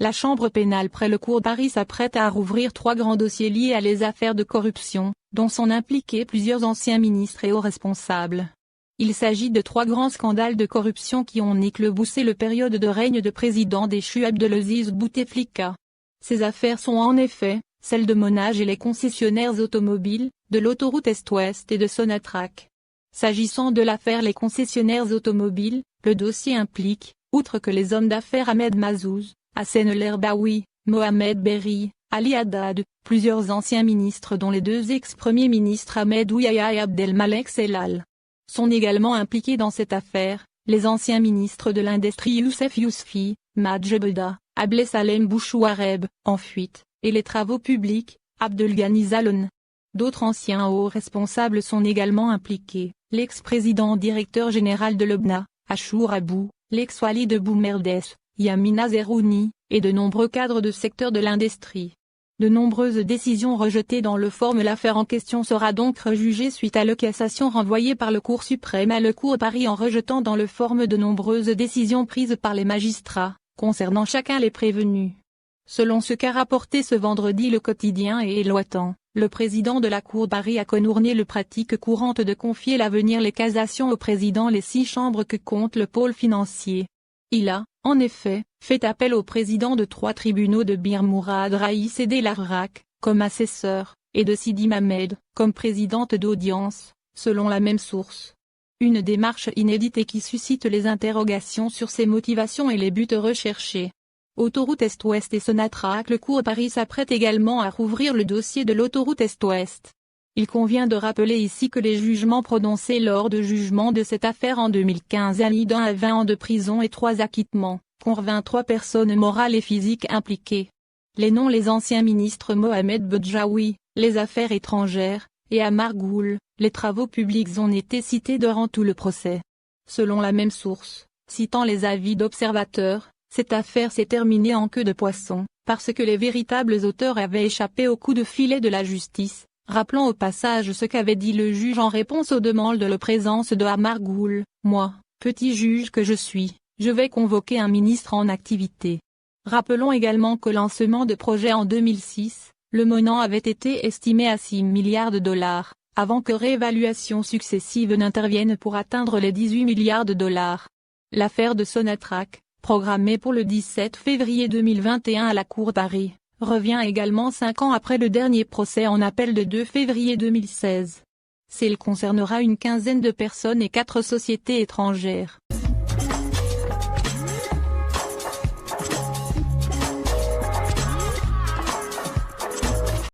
La chambre pénale près le cour Paris s'apprête à rouvrir 3 grands dossiers liés à les affaires de corruption, dont sont impliqués plusieurs anciens ministres et hauts responsables. Il s'agit de 3 grands scandales de corruption qui ont éclaboussé le période de règne de président déchu Abdelaziz Bouteflika. Ces affaires sont en effet celles de Monage et les concessionnaires automobiles, de l'autoroute Est-Ouest et de Sonatrach. S'agissant de l'affaire les concessionnaires automobiles, le dossier implique, outre que les hommes d'affaires Ahmed Mazouz, Hassan El Herbaoui, Mohamed Berri, Ali Haddad, plusieurs anciens ministres dont les 2 ex-premiers ministres Ahmed Ouyaya et Abdelmalek Sellal. Sont également impliqués dans cette affaire, les anciens ministres de l'Industrie Youssef Yousfi, Madj Beda, Ablé Salem Bouchouareb, en fuite, et les travaux publics, Abdelghani Zaloun. D'autres anciens hauts responsables sont également impliqués, l'ex-président directeur général de l'OBNA, Achour Abou, l'ex-wali de Boumerdes, Yamina Zerouni, et de nombreux cadres de secteur de l'industrie. De nombreuses décisions rejetées dans le forme. L'affaire en question sera donc rejugée suite à la cassation renvoyée par le Cour suprême à la Cour Paris en rejetant dans le forme de nombreuses décisions prises par les magistrats, concernant chacun les prévenus. Selon ce qu'a rapporté ce vendredi le quotidien et Éloitant, le président de la Cour Paris a contourné la pratique courante de confier l'avenir les cassations au président les 6 chambres que compte le pôle financier. Il a, en effet, fait appel au président de 3 tribunaux de Bir Mourad Raïs et Larrac, comme assesseur, et de Sidi Mamed, comme présidente d'audience, selon la même source. Une démarche inédite et qui suscite les interrogations sur ses motivations et les buts recherchés. Autoroute Est-Ouest et Sonatrach. Le cour Paris s'apprête également à rouvrir le dossier de l'autoroute Est-Ouest. Il convient de rappeler ici que les jugements prononcés lors de jugement de cette affaire en 2015 allient d'1 à 20 ans de prison et 3 acquittements, contre 23 personnes morales et physiques impliquées. Les noms les anciens ministres Mohamed Bedjaoui, les affaires étrangères, et Amar Goul, les travaux publics ont été cités durant tout le procès. Selon la même source, citant les avis d'observateurs, cette affaire s'est terminée en queue de poisson, parce que les véritables auteurs avaient échappé au coup de filet de la justice, rappelant au passage ce qu'avait dit le juge en réponse aux demandes de la présence de Amar Goul. « Moi, petit juge que je suis, je vais convoquer un ministre en activité. » Rappelons également qu'au lancement de projet en 2006, le montant avait été estimé à 6 milliards de dollars, avant que réévaluations successives n'interviennent pour atteindre les 18 milliards de dollars. L'affaire de Sonatrach, programmée pour le 17 février 2021 à la Cour Paris, revient également 5 ans après le dernier procès en appel de 2 février 2016. Celle concernera une quinzaine de personnes et 4 sociétés étrangères.